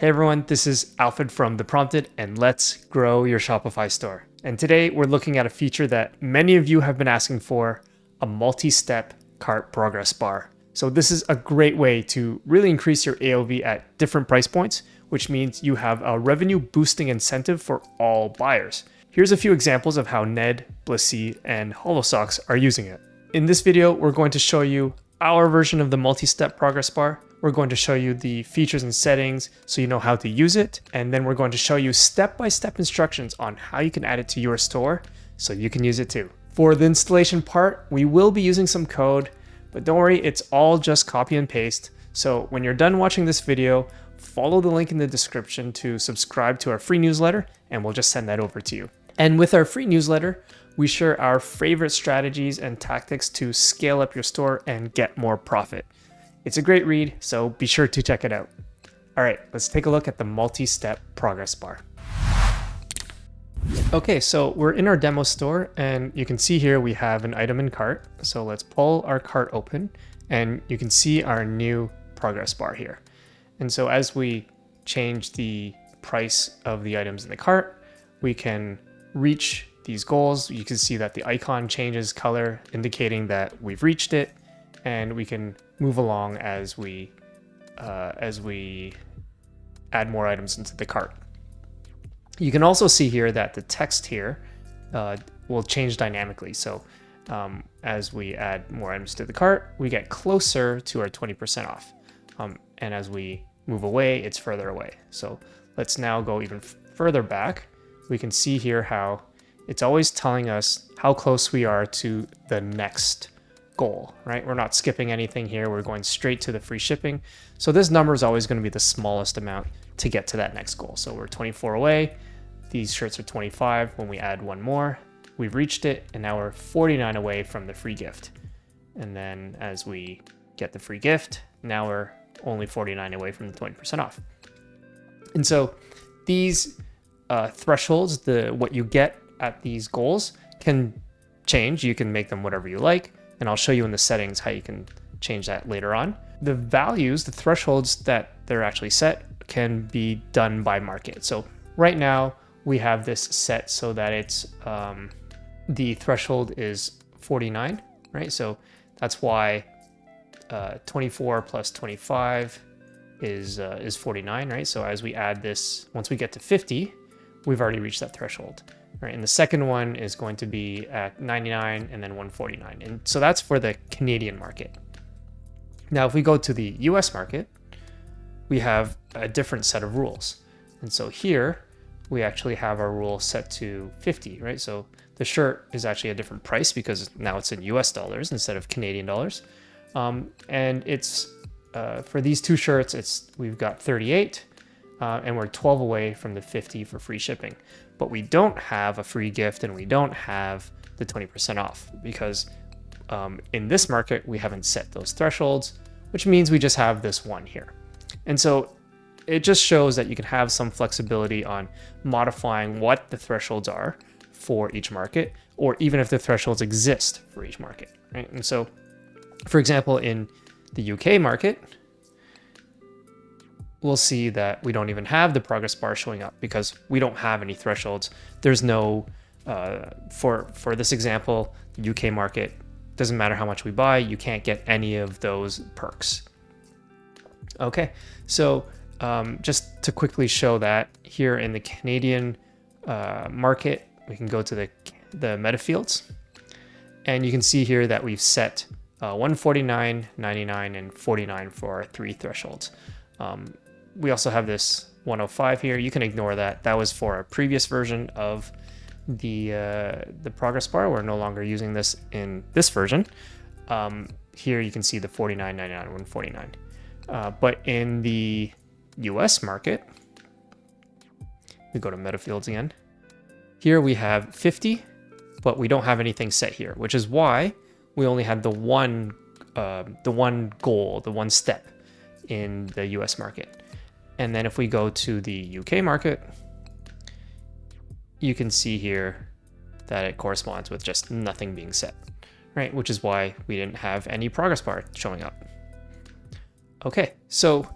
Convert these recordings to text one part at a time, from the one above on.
Hey everyone, this is Alfred from The Prompted, and let's grow your Shopify store. And today we're looking at a feature that many of you have been asking for, a multi-step cart progress bar. So this is a great way to really increase your AOV at different price points, which means you have a revenue boosting incentive for all buyers. Here's a few examples of how Ned, Blissey, and HoloSocks are using it. In this video, we're going to show you our version of the multi-step progress bar. We're going to show you the features and settings so you know how to use it. And then we're going to show you step-by-step instructions on how you can add it to your store so you can use it too. For the installation part, we will be using some code, but don't worry, it's all just copy and paste. So when you're done watching this video, follow the link in the description to subscribe to our free newsletter, and we'll just send that over to you. And with our free newsletter, we share our favorite strategies and tactics to scale up your store and get more profit. It's a great read, so be sure to check it out. All right, let's take a look at the multi-step progress bar. Okay, so we're in our demo store, and you can see here we have an item in cart. So let's pull our cart open, and you can see our new progress bar here. And so as we change the price of the items in the cart, we can reach these goals. You can see that the icon changes color, indicating that we've reached it, and we can move along as we add more items into the cart. You can also see here that the text here will change dynamically. So as we add more items to the cart, we get closer to our 20% off. And as we move away, it's further away. So let's now go even further back. We can see here how it's always telling us how close we are to the next goal, right? We're not skipping anything here. We're going straight to the free shipping. So this number is always going to be the smallest amount to get to that next goal. So we're 24 away. These shirts are 25. When we add one more, we've reached it, and now we're 49 away from the free gift. And then as we get the free gift, now we're only 49 away from the 20% off. And so these thresholds, what you get at these goals can change. You can make them whatever you like, and I'll show you in the settings how you can change that later on. The values, the thresholds that they're actually set, can be done by market. So right now we have this set so that it's the threshold is 49, right? So that's why 24 plus 25 is 49, right? So as we add this, once we get to 50, we've already reached that threshold, right? And the second one is going to be at 99 and then 149. And so that's for the Canadian market. Now, if we go to the US market, we have a different set of rules. And so here we actually have our rule set to 50, right? So the shirt is actually a different price because now it's in US dollars instead of Canadian dollars. And it's for these two shirts, we've got 38 and we're 12 away from the 50 for free shipping. But we don't have a free gift and we don't have the 20% off because in this market, we haven't set those thresholds, which means we just have this one here. And so it just shows that you can have some flexibility on modifying what the thresholds are for each market, or even if the thresholds exist for each market, right? And so, for example, in the UK market, we'll see that we don't even have the progress bar showing up because we don't have any thresholds. There's no, for this example, the UK market, doesn't matter how much we buy, you can't get any of those perks. Okay, so just to quickly show that here in the Canadian market, we can go to the metafields, and you can see here that we've set 149, 99, and 49 for our three thresholds. We also have this 105 here. You can ignore that. That was for a previous version of the progress bar. We're no longer using this in this version. Here you can see the 49, 99, 149. But in the US market, we go to metafields again. Here we have 50, but we don't have anything set here, which is why we only had the one goal, the one step in the US market. And then if we go to the UK market, you can see here that it corresponds with just nothing being set, right? Which is why we didn't have any progress bar showing up. Okay, so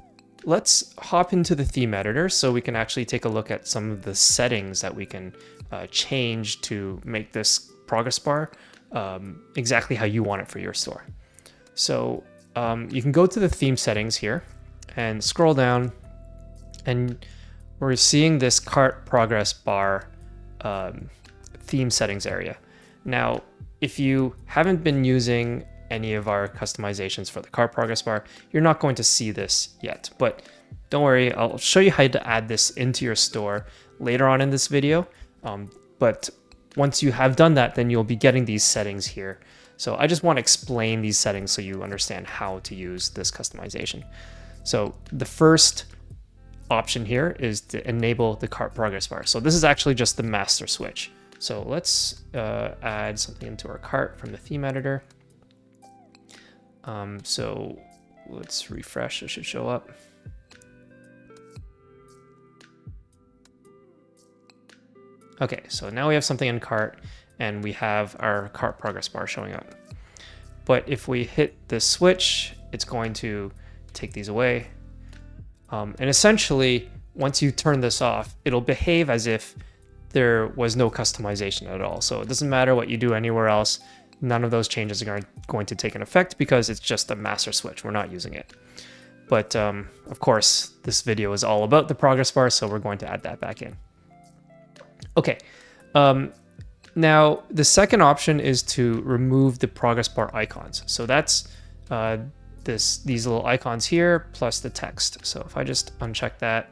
let's hop into the theme editor so we can actually take a look at some of the settings that we can change to make this progress bar exactly how you want it for your store. So you can go to the theme settings here and scroll down, and we're seeing this cart progress bar theme settings area. Now, if you haven't been using any of our customizations for the cart progress bar, you're not going to see this yet, but don't worry, I'll show you how to add this into your store later on in this video. But once you have done that, then you'll be getting these settings here. So I just want to explain these settings so you understand how to use this customization. So the first option here is to enable the cart progress bar. So this is actually just the master switch. So let's add something into our cart from the theme editor. So let's refresh, it should show up. Okay, so now we have something in cart and we have our cart progress bar showing up. But if we hit this switch, it's going to take these away. And essentially, once you turn this off, it'll behave as if there was no customization at all. So it doesn't matter what you do anywhere else. None of those changes are going to take an effect because it's just a master switch. We're not using it. But of course, this video is all about the progress bar, so we're going to add that back in. Okay. Now, the second option is to remove the progress bar icons. So that's these little icons here plus the text. So if I just uncheck that,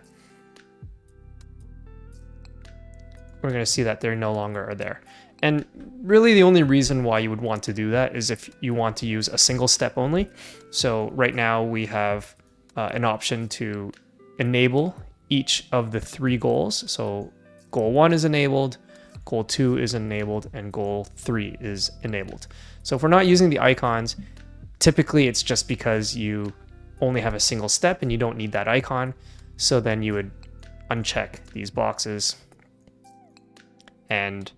we're going to see that they no longer are there. And really the only reason why you would want to do that is if you want to use a single step only. So right now we have an option to enable each of the 3 goals. So goal 1 is enabled, goal 2 is enabled, and goal 3 is enabled. So if we're not using the icons, typically it's just because you only have a single step and you don't need that icon. So then you would uncheck these boxes and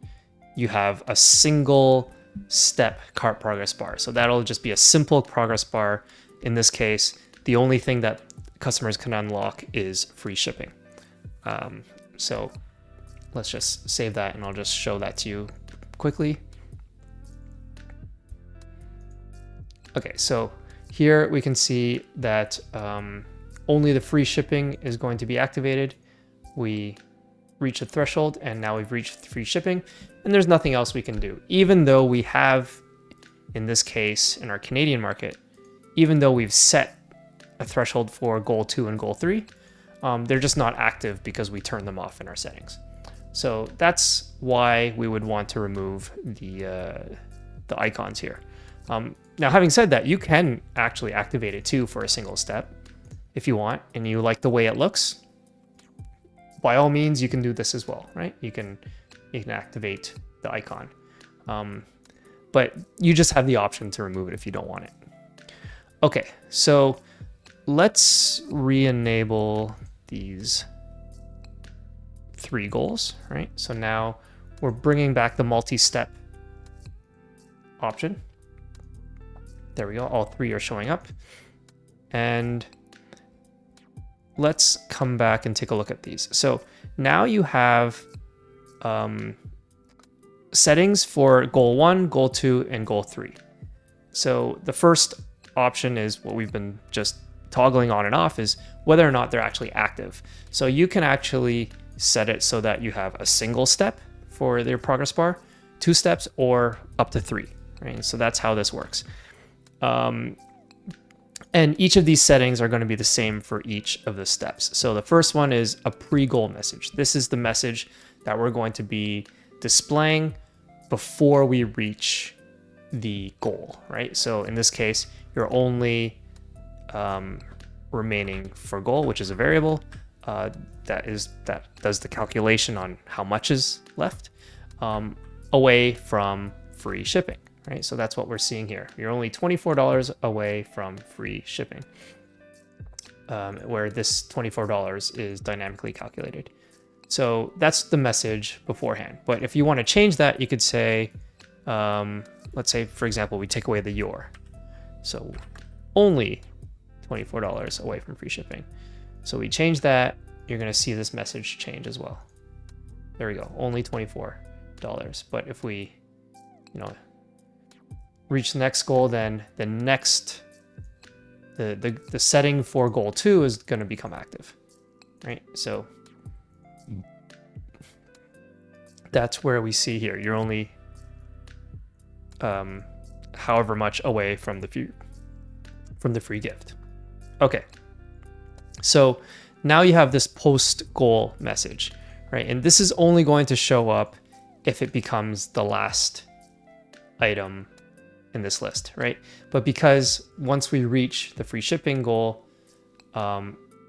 you have a single step cart progress bar. So that'll just be a simple progress bar. In this case, the only thing that customers can unlock is free shipping. So let's just save that and I'll just show that to you quickly. Okay, so here we can see that only the free shipping is going to be activated. We reach a threshold and now we've reached free shipping and there's nothing else we can do. Even though we have, in this case, in our Canadian market, even though we've set a threshold for goal 2 and goal 3, they're just not active because we turned them off in our settings. So that's why we would want to remove the icons here. Now, having said that, you can actually activate it too for a single step if you want, and you like the way it looks. By all means, you can do this as well, right? You can activate the icon, but you just have the option to remove it if you don't want it. Okay, so let's re-enable these 3 goals, right? So now we're bringing back the multi-step option. There we go, all 3 are showing up. And let's come back and take a look at these. So now you have settings for goal 1, goal 2, and goal 3. So the first option is what we've been just toggling on and off, is whether or not they're actually active. So you can actually set it so that you have a single step for their progress bar, 2 steps, or up to 3, right? So that's how this works. And each of these settings are going to be the same for each of the steps. So the first one is a pre-goal message. This is the message that we're going to be displaying before we reach the goal, right? So in this case, you're only remaining for goal, which is a variable that does the calculation on how much is left, away from free shipping. Right, so that's what we're seeing here. You're only $24 away from free shipping, where this $24 is dynamically calculated. So that's the message beforehand. But if you want to change that, you could say, let's say, for example, we take away the your. So only $24 away from free shipping. So we change that, you're gonna see this message change as well. There we go, only $24. But if we, reach the next goal, then the setting for goal 2 is gonna become active, right? So that's where we see here, you're only however much away from the free gift. Okay, so now you have this post goal message, right? And this is only going to show up if it becomes the last item in this list, right? But because once we reach the free shipping goal,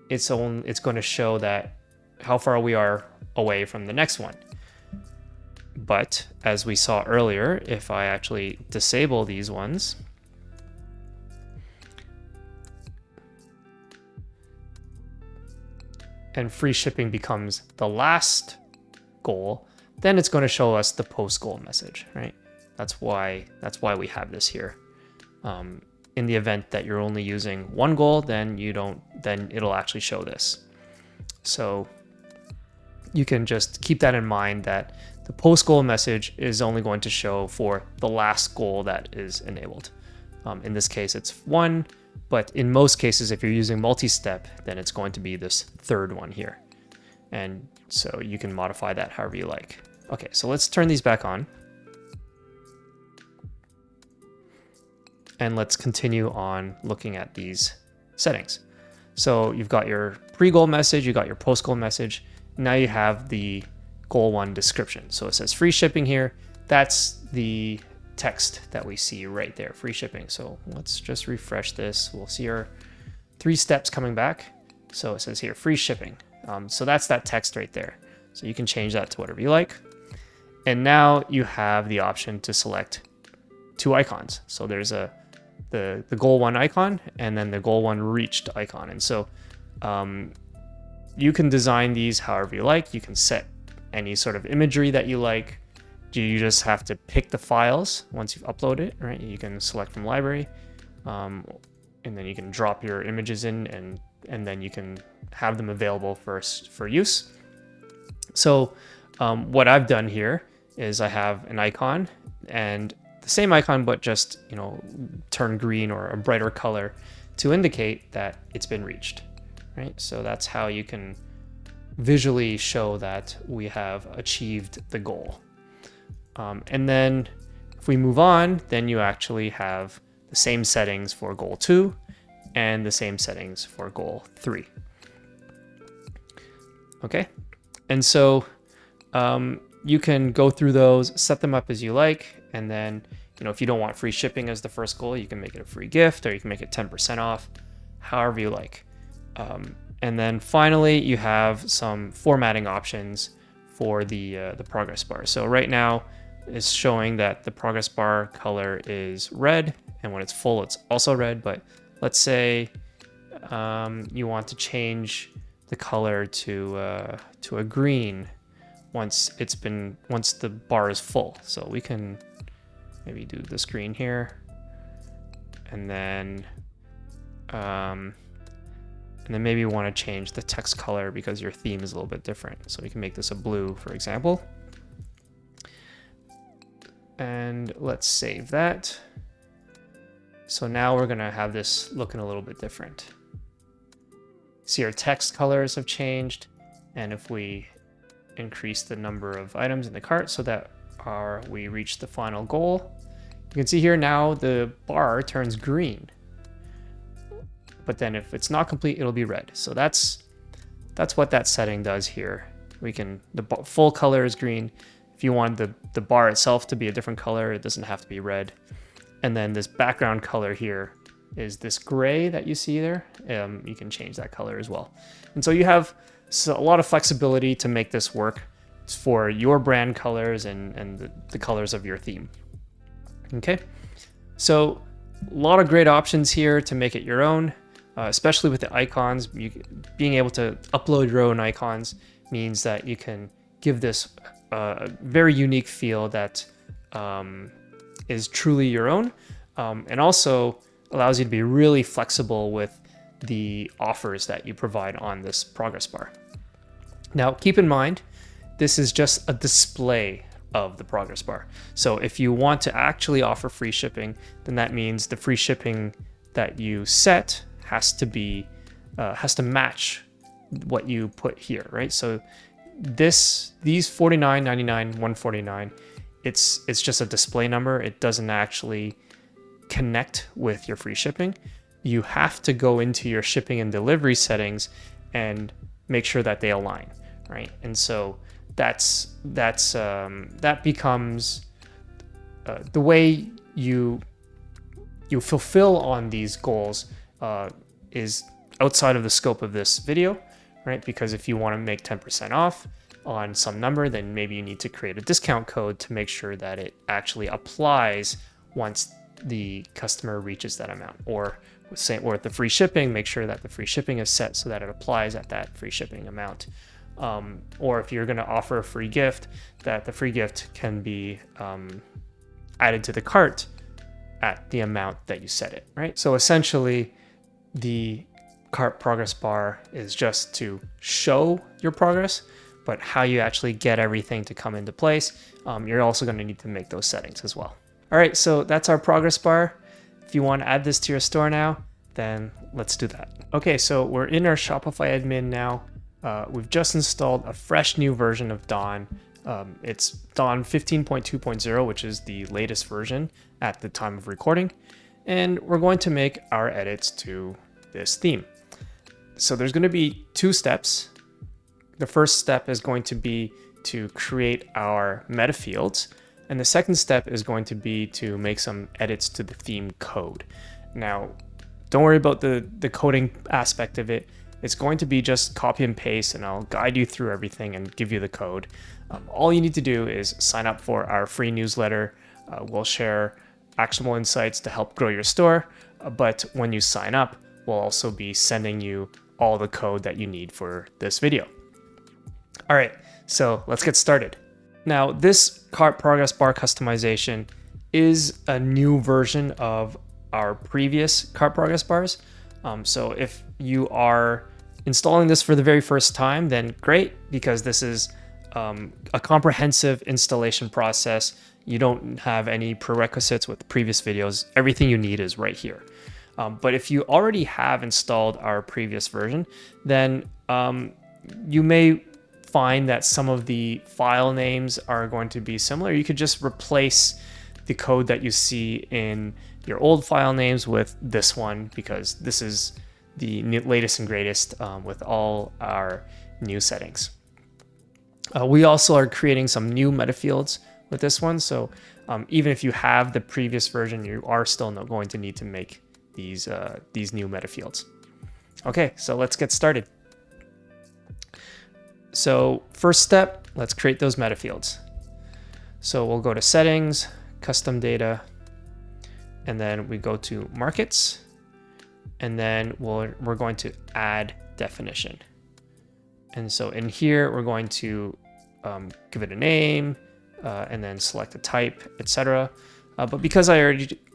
it's going to show that how far we are away from the next one. But as we saw earlier, if I actually disable these ones, and free shipping becomes the last goal, then it's going to show us the post goal message, right? That's why we have this here. In the event that you're only using one goal, then it'll actually show this. So you can just keep that in mind, that the post goal message is only going to show for the last goal that is enabled. In this case, it's 1, but in most cases, if you're using multi-step, then it's going to be this third one here. And so you can modify that however you like. Okay, so let's turn these back on. And let's continue on looking at these settings. So you've got your pre-goal message, you got your post-goal message. Now you have the goal 1 description. So it says free shipping here. That's the text that we see right there, free shipping. So let's just refresh this. We'll see our 3 steps coming back. So it says here, free shipping. So that's that text right there. So you can change that to whatever you like. And now you have the option to select 2 icons. So there's the goal 1 icon and then the goal 1 reached icon. And so you can design these however you like. You can set any sort of imagery that you like. You just have to pick the files once you've uploaded it, right? You can select from library, and then you can drop your images in, and then you can have them available for use. So what I've done here is I have an icon, and the same icon, but just turn green or a brighter color to indicate that it's been reached, right? So that's how you can visually show that we have achieved the goal. And then if we move on, then you actually have the same settings for goal 2 and the same settings for goal 3. Okay, and so you can go through those, set them up as you like, and then if you don't want free shipping as the first goal, you can make it a free gift, or you can make it 10% off, however you like. And then finally, you have some formatting options for the progress bar. So right now, it's showing that the progress bar color is red, and when it's full, it's also red. But let's say you want to change the color to a green once the bar is full. So we can maybe do this green here, and then maybe you want to change the text color because your theme is a little bit different. So we can make this a blue, for example. And let's save that. So now we're gonna have this looking a little bit different. See, our text colors have changed. And if we increase the number of items in the cart so that we reach the final goal, you can see here now the bar turns green. But then if it's not complete, it'll be red. So that's what that setting does here. The full color is green. If you want the bar itself to be a different color, it doesn't have to be red. And then this background color here is this gray that you see there. You can change that color as well. And so you have a lot of flexibility to make this work for your brand colors and the colors of your theme. Okay, so a lot of great options here to make it your own. Especially with the icons, being able to upload your own icons means that you can give this a very unique feel that is truly your own, and also allows you to be really flexible with the offers that you provide on this progress bar. Now, keep in mind, this is just a display of the progress bar. So if you want to actually offer free shipping, then that means the free shipping that you set has to match what you put here, right? So these $49.99, $149, it's just a display number. It doesn't actually connect with your free shipping. You have to go into your shipping and delivery settings and make sure that they align, right? And so that becomes the way you fulfill on these goals is outside of the scope of this video, right? Because if you want to make 10% off on some number, then maybe you need to create a discount code to make sure that it actually applies once the customer reaches that amount. Or with the free shipping, make sure that the free shipping is set so that it applies at that free shipping amount. Or if you're going to offer a free gift, that the free gift can be added to the cart at the amount that you set it, right? So essentially, the cart progress bar is just to show your progress, but how you actually get everything to come into place, you're also going to need to make those settings as well. All right, so that's our progress bar. If you want to add this to your store now, then let's do that. Okay, so we're in our Shopify admin now. We've just installed a fresh new version of Dawn. It's Dawn 15.2.0, which is the latest version at the time of recording. And we're going to make our edits to this theme. So there's going to be two steps. The first step is going to be to create our metafields. And the second step is going to be to make some edits to the theme code. Now, don't worry about the coding aspect of it. It's going to be just copy and paste, and I'll guide you through everything and give you the code. All you need to do is sign up for our free newsletter. We'll share actionable insights to help grow your store. But when you sign up, we'll also be sending you all the code that you need for this video. All right, so let's get started. Now, this cart progress bar customization is a new version of our previous cart progress bars. So if you are installing this for the very first time, then great, because this is a comprehensive installation process. You don't have any prerequisites with previous videos. Everything you need is right here. But if you already have installed our previous version, then you may find that some of the file names are going to be similar. You could just replace the code that you see in your old file names with this one, because this is the latest and greatest with all our new settings. We also are creating some new metafields with this one. So even if you have the previous version, you are still not going to need to make these new metafields. Okay, so let's get started. So first step, let's create those metafields. So we'll go to settings, custom data, and then we go to markets, and then we're going to add definition. And so in here, we're going to give it a name, and then select a type, etc. But because I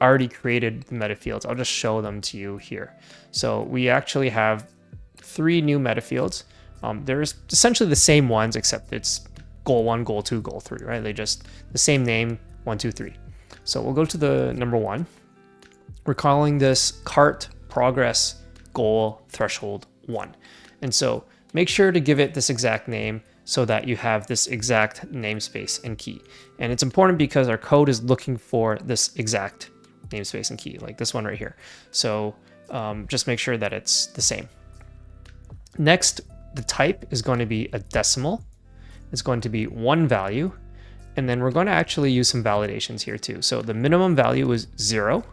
already created the metafields, I'll just show them to you here. So we actually have 3 new metafields. There's essentially the same ones, except it's goal 1, goal 2, goal 3, right? They just the same name, 1, 2, 3. So we'll go to the number 1. We're calling this cart progress goal threshold 1. And so make sure to give it this exact name so that you have this exact namespace and key. And it's important because our code is looking for this exact namespace and key, like this one right here. So just make sure that it's the same. Next, the type is going to be a decimal. It's going to be 1 value. And then we're going to actually use some validations here too. So the minimum value is 0.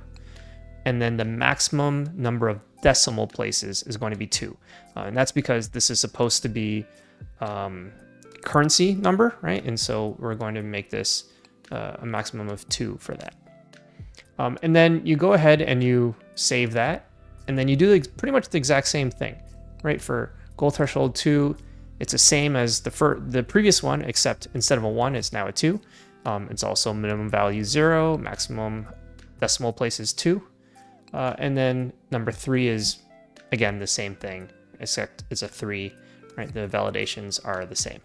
And then the maximum number of decimal places is going to be 2. And that's because this is supposed to be currency number, right? And so we're going to make this a maximum of 2 for that. And then you go ahead and you save that. And then you do pretty much the exact same thing, right? For goal threshold 2, it's the same as the previous one, except instead of a 1, it's now a 2. It's also minimum value 0, maximum decimal place is 2. And then number 3 is again, the same thing, except it's a 3, right? The validations are the same.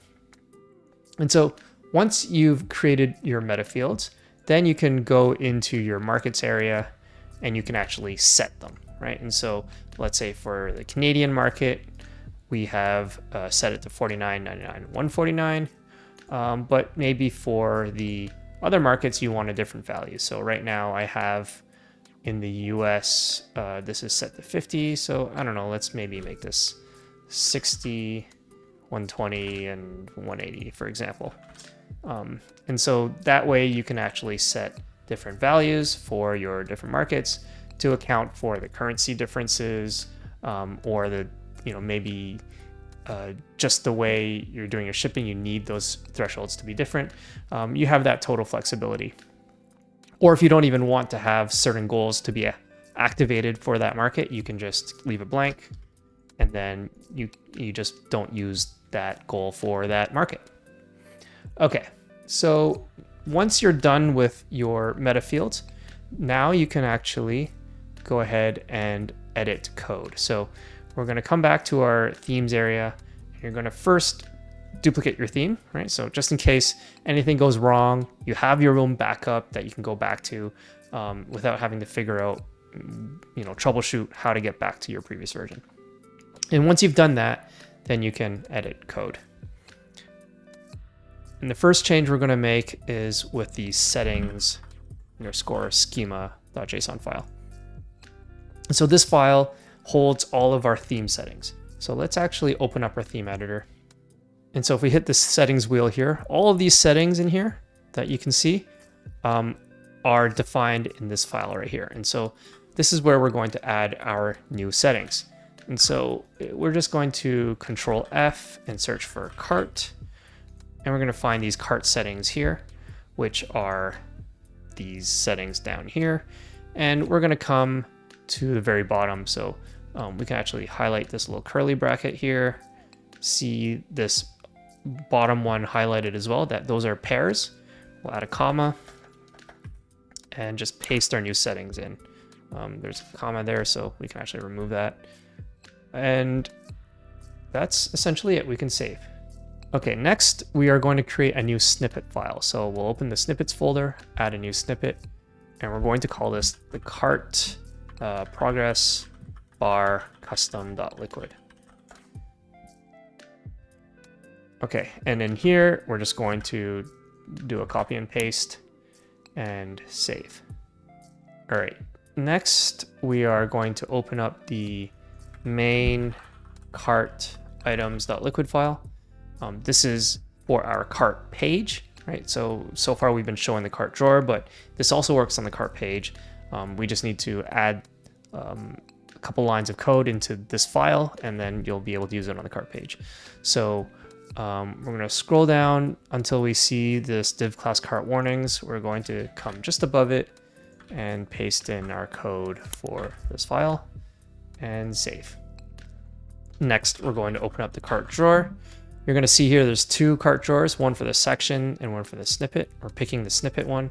And so once you've created your meta fields, then you can go into your markets area and you can actually set them, right? And so let's say for the Canadian market, we have set it to $49.99, $149. But maybe for the other markets, you want a different value. So right now I have in the US, this is set to 50. So I don't know, let's maybe make this 60, 120, and 180, for example. And so that way you can actually set different values for your different markets to account for the currency differences, or the, maybe just the way you're doing your shipping, you need those thresholds to be different. You have that total flexibility. Or if you don't even want to have certain goals to be activated for that market, you can just leave it blank, and then you just don't use that goal for that market. Okay, so once you're done with your meta fields, now you can actually go ahead and edit code. So we're going to come back to our themes area. You're going to first duplicate your theme, right? So just in case anything goes wrong, you have your own backup that you can go back to without having to figure out, troubleshoot how to get back to your previous version. And once you've done that, then you can edit code. And the first change we're going to make is with the settings _ schema.json file. And so this file holds all of our theme settings. So let's actually open up our theme editor. And so if we hit the settings wheel here, all of these settings in here that you can see are defined in this file right here. And so this is where we're going to add our new settings. And so we're just going to Control F and search for cart. And we're going to find these cart settings here, which are these settings down here. And we're going to come to the very bottom. So we can actually highlight this little curly bracket here, see this bottom one highlighted as well, that those are pairs. We'll add a comma and just paste our new settings in. There's a comma there, so we can actually remove that. And that's essentially it. We can save. Okay, next we are going to create a new snippet file. So we'll open the snippets folder, add a new snippet, and we're going to call this the cart progress bar custom.liquid. Okay, and in here, we're just going to do a copy and paste and save. All right, next we are going to open up the main cart items.liquid file. This is for our cart page, right? So far we've been showing the cart drawer, but this also works on the cart page. We just need to add a couple lines of code into this file, and then you'll be able to use it on the cart page. So we're going to scroll down until we see this div class cart warnings. We're going to come just above it and paste in our code for this file and save. Next, we're going to open up the cart drawer. You're going to see here there's two cart drawers, one for the section and one for the snippet. We're picking the snippet one,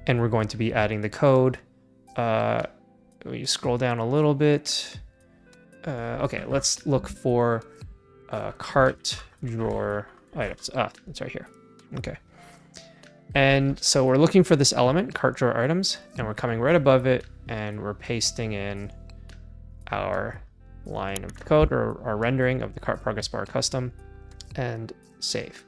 and we're going to be adding the code. You scroll down a little bit. Okay, let's look for cart drawer items. It's right here. Okay. And so we're looking for this element, cart drawer items, and we're coming right above it, and we're pasting in our line of code, or our rendering of the cart progress bar custom, and save.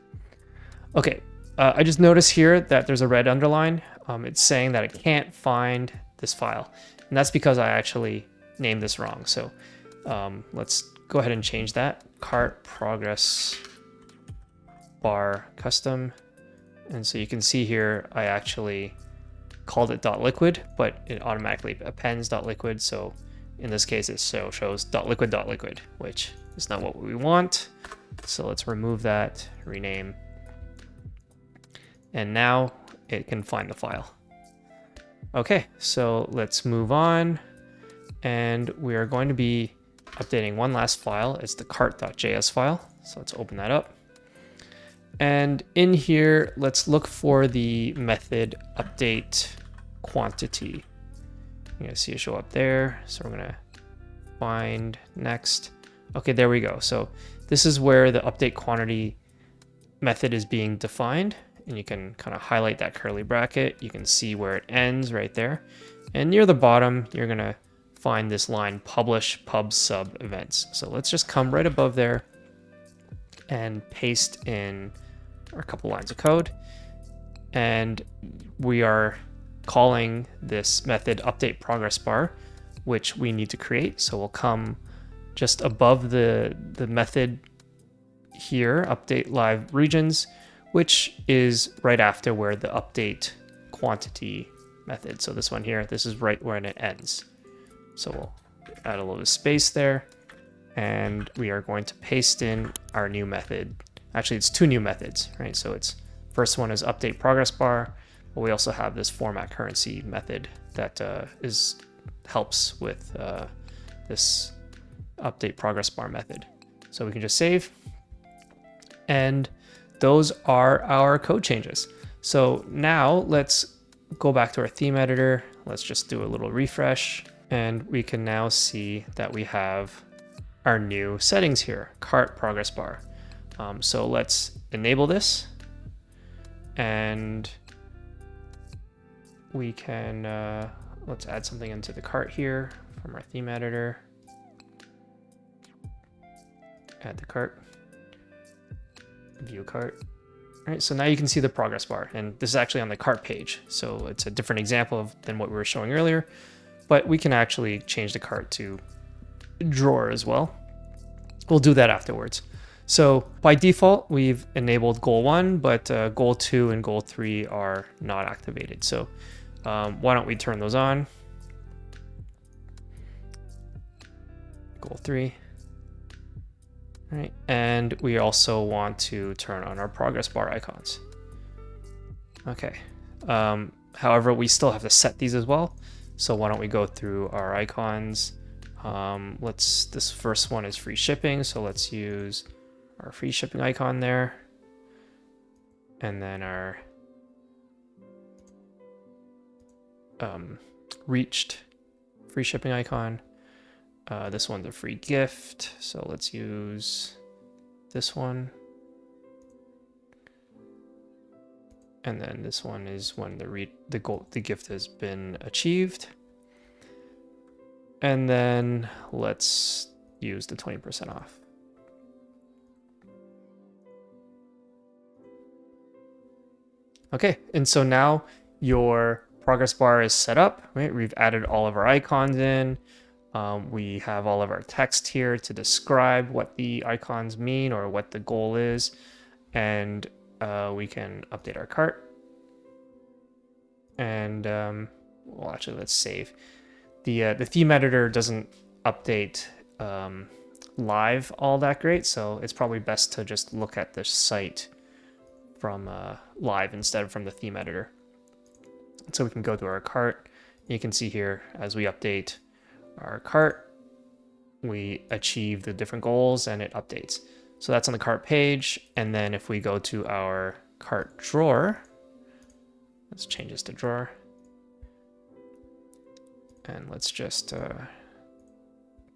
Okay, I just noticed here that there's a red underline. It's saying that it can't find this file, and that's because I actually named this wrong. So let's go ahead and change that. Cart progress bar custom. And so you can see here, I actually called it .liquid, but it automatically appends .liquid. So in this case, it shows .liquid.liquid, which is not what we want. So let's remove that, rename. And now it can find the file. Okay, so let's move on. And we are going to be updating one last file. It's the cart.js file. So let's open that up. And in here, let's look for the method update quantity. You're gonna see it show up there. So we're gonna find next. Okay, there we go. So this is where the update quantity method is being defined, and you can kind of highlight that curly bracket. You can see where it ends right there. And near the bottom, you're gonna find this line, publish pub sub events. So let's just come right above there and paste in a couple lines of code. And we are calling this method update progress bar, which we need to create. So we'll come just above the method here, update live regions, which is right after where the update quantity method. So this one here, this is right when it ends. So we'll add a little space there, and we are going to paste in our new method. Actually, it's two new methods, right? So it's first one is update progress bar, but we also have this format currency method that helps with this update progress bar method. So we can just save, and those are our code changes. So now let's go back to our theme editor. Let's just do a little refresh, and we can now see that we have our new settings here, cart progress bar. So let's enable this, and we can, let's add something into the cart here from our theme editor. Add the cart, view cart. All right, so now you can see the progress bar, and this is actually on the cart page. So it's a different example than what we were showing earlier, but we can actually change the cart to drawer as well. We'll do that afterwards. So by default, we've enabled goal 1, but goal 2 and goal 3 are not activated. So why don't we turn those on? Goal 3. All right, and we also want to turn on our progress bar icons. Okay. However, we still have to set these as well. So why don't we go through our icons? This first one is free shipping. So let's use our free shipping icon there. And then our reached free shipping icon. This one's a free gift, so let's use this one. And then this one is when the gift has been achieved. And then let's use the 20% off. Okay, and so now your progress bar is set up, right? We've added all of our icons in. We have all of our text here to describe what the icons mean or what the goal is. And we can update our cart. And well, actually, let's save. The theme editor doesn't update live all that great, so it's probably best to just look at the site from live instead of from the theme editor. So we can go to our cart. You can see here as we update our cart, we achieve the different goals and it updates. So that's on the cart page. And then if we go to our cart drawer, let's change this to drawer. And let's just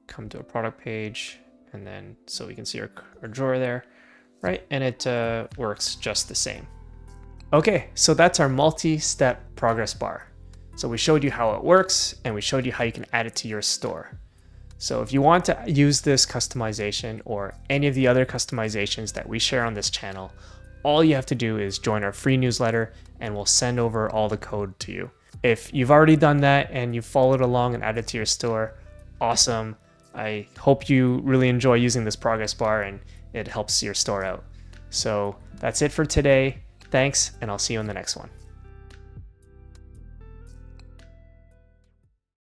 come to a product page, and then so we can see our drawer there, right? And it works just the same. Okay, so that's our multi-step progress bar. So we showed you how it works, and we showed you how you can add it to your store. So if you want to use this customization or any of the other customizations that we share on this channel, all you have to do is join our free newsletter, and we'll send over all the code to you. If you've already done that and you've followed along and added to your store, awesome. I hope you really enjoy using this progress bar and it helps your store out. So that's it for today. Thanks, and I'll see you in the next one.